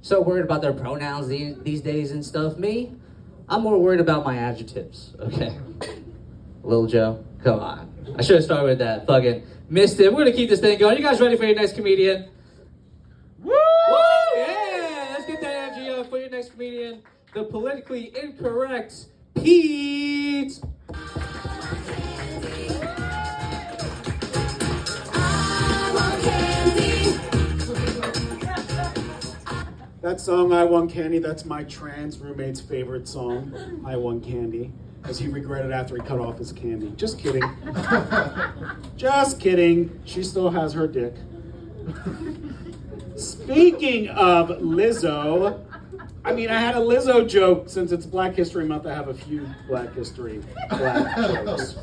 so worried about their pronouns these days and stuff. Me, I'm more worried about my adjectives, okay? Lil Joe, come on. I should have started with that. Fucking missed it. We're gonna keep this thing going. You guys ready for your next comedian? Woo! Woo! Yeah! Let's get that energy up for your next comedian. The politically incorrect Pete. That song, I Want Candy, that's my trans roommate's favorite song, I Want Candy, as he regretted after he cut off his candy. Just kidding. Just kidding. She still has her dick. Speaking of Lizzo, I had a Lizzo joke. Since it's Black History Month, I have a few Black jokes.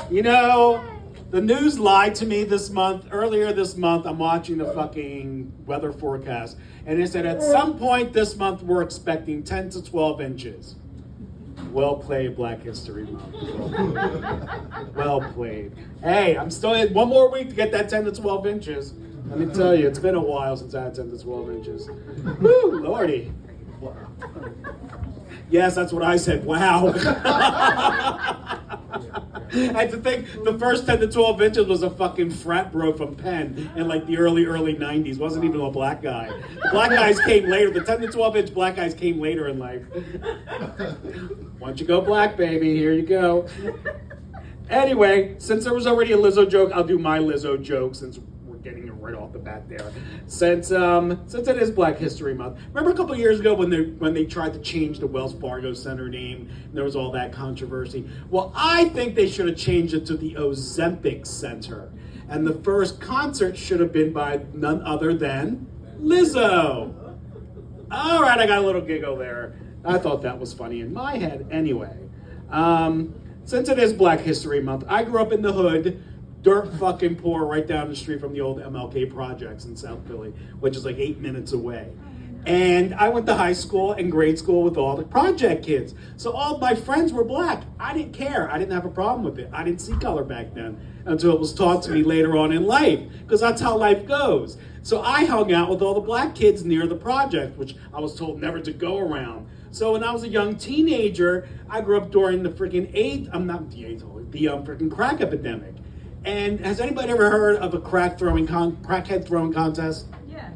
You know, the news lied to me this month. Earlier this month, I'm watching the fucking weather forecast, and it said at some point this month we're expecting 10 to 12 inches. Well played, Black History Month. Well played. Hey, I'm still in one more week to get that 10 to 12 inches. Let me tell you, it's been a while since I had 10 to 12 inches. Woo, Lordy. Yes, that's what I said. Wow. I had to think the first 10 to 12 inches was a fucking frat bro from Penn in like the early 90s. Wasn't even a black guy. The black guys came later. The 10 to 12 inch black guys came later in life. Why don't you go black, baby? Here you go. Anyway, since there was already a Lizzo joke, I'll do my Lizzo joke since we're getting it right off the bat there. Since it is Black History Month. Remember a couple years ago when they tried to change the Wells Fargo Center name, and there was all that controversy? Well, I think they should have changed it to the Ozempic Center. And the first concert should have been by none other than Lizzo. All right, I got a little giggle there. I thought that was funny in my head. Anyway, since it is Black History Month, I grew up in the hood, dirt fucking poor, right down the street from the old MLK projects in South Philly, which is like 8 minutes away. And I went to high school and grade school with all the project kids. So all of my friends were black. I didn't care. I didn't have a problem with it. I didn't see color back then until it was taught to me later on in life, because that's how life goes. So I hung out with all the black kids near the project, which I was told never to go around. So when I was a young teenager, I grew up during the freaking freaking crack epidemic. And has anybody ever heard of a crackhead throwing contest? Yes.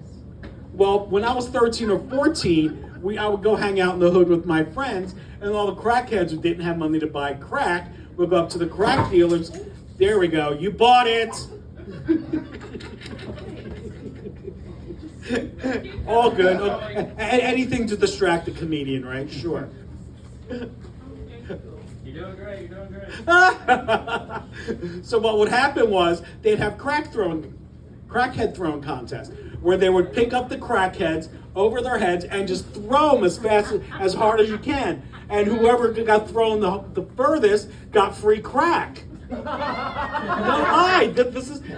Well, when I was 13 or 14, I would go hang out in the hood with my friends, and all the crackheads who didn't have money to buy crack would go up to the crack dealers. There we go. You bought it. All good. Anything to distract the comedian, right? Sure. You're doing great. So what would happen was they'd have crackhead throwing contests where they would pick up the crackheads over their heads and just throw them as hard as you can. And whoever got thrown the furthest got free crack. No lie.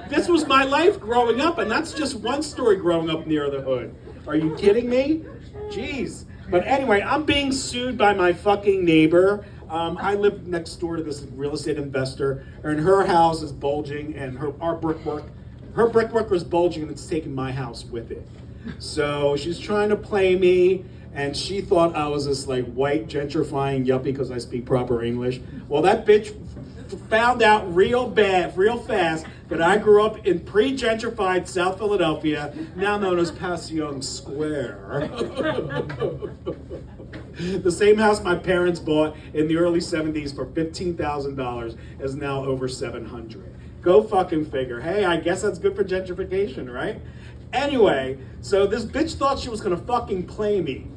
This was my life growing up, and that's just one story growing up near the hood. Are you kidding me? Jeez. But anyway, I'm being sued by my fucking neighbor. I live next door to this real estate investor, and her house is bulging, and her brickwork was bulging, and it's taking my house with it. So she's trying to play me, and she thought I was this like white gentrifying yuppie because I speak proper English. Well, that bitch found out real fast, that I grew up in pre-gentrified South Philadelphia, now known as Passyunk Square. The same house my parents bought in the early 70s for $15,000 is now over $700,000. Go fucking figure. Hey, I guess that's good for gentrification, right? Anyway, so this bitch thought she was gonna fucking play me.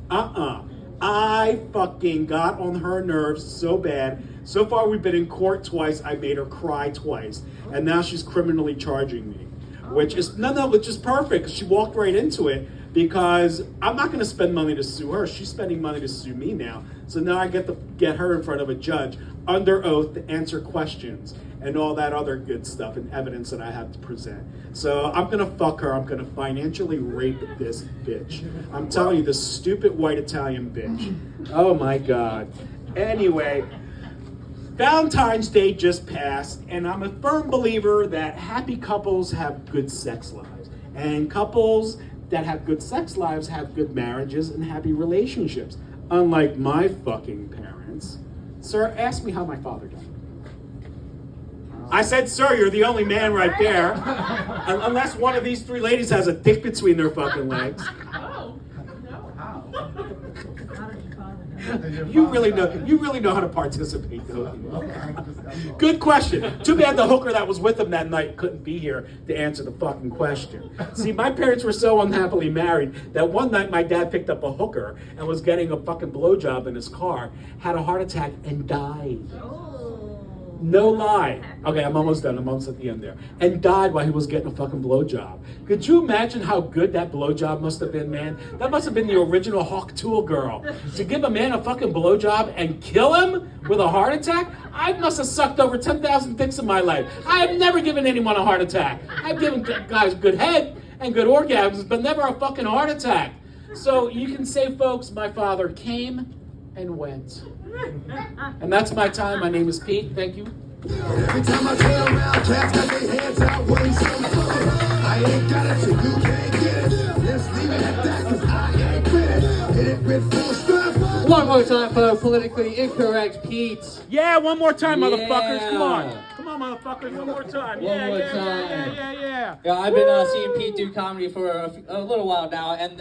I fucking got on her nerves so bad. So far we've been in court twice. I made her cry twice. And now she's criminally charging me. Which is perfect, because she walked right into it, because I'm not gonna spend money to sue her. She's spending money to sue me now. So now I get to get her in front of a judge under oath to answer questions and all that other good stuff and evidence that I have to present. So I'm gonna fuck her. I'm gonna financially rape this bitch. I'm telling you, this stupid white Italian bitch. Oh my God. Anyway, Valentine's Day just passed, and I'm a firm believer that happy couples have good sex lives. And couples that have good sex lives have good marriages and happy relationships. Unlike my fucking parents. Sir, ask me how my father died. I said, sir, you're the only man right there. Unless one of these three ladies has a dick between their fucking legs. Oh, no. How? You really know how to participate, don't you? Good question. Too bad the hooker that was with him that night couldn't be here to answer the fucking question. See, my parents were so unhappily married that one night my dad picked up a hooker and was getting a fucking blowjob in his car, had a heart attack, and died. No lie. Okay, I'm almost done. I'm almost at the end there. And died while he was getting a fucking blowjob. Could you imagine how good that blowjob must have been, man? That must have been the original Hawk Tool girl. To give a man a fucking blowjob and kill him with a heart attack? I must have sucked over 10,000 dicks in my life. I have never given anyone a heart attack. I've given guys good head and good orgasms, but never a fucking heart attack. So you can say, folks, my father came and went. And that's my time. My name is Pete. Thank you. Every time I turn around, cats got their hands out, waiting some fun. I ain't got it, so you can't get it. Let's leave it at that, cause I ain't with it. Hit it with full strength. One more time for politically incorrect Pete. Yeah, one more time, Yeah. motherfuckers. Come on. Come on, motherfuckers. One more time. One Yeah, more yeah, time. yeah, yeah, yeah, yeah. Yeah, I've been seeing Pete do comedy for a little while now, and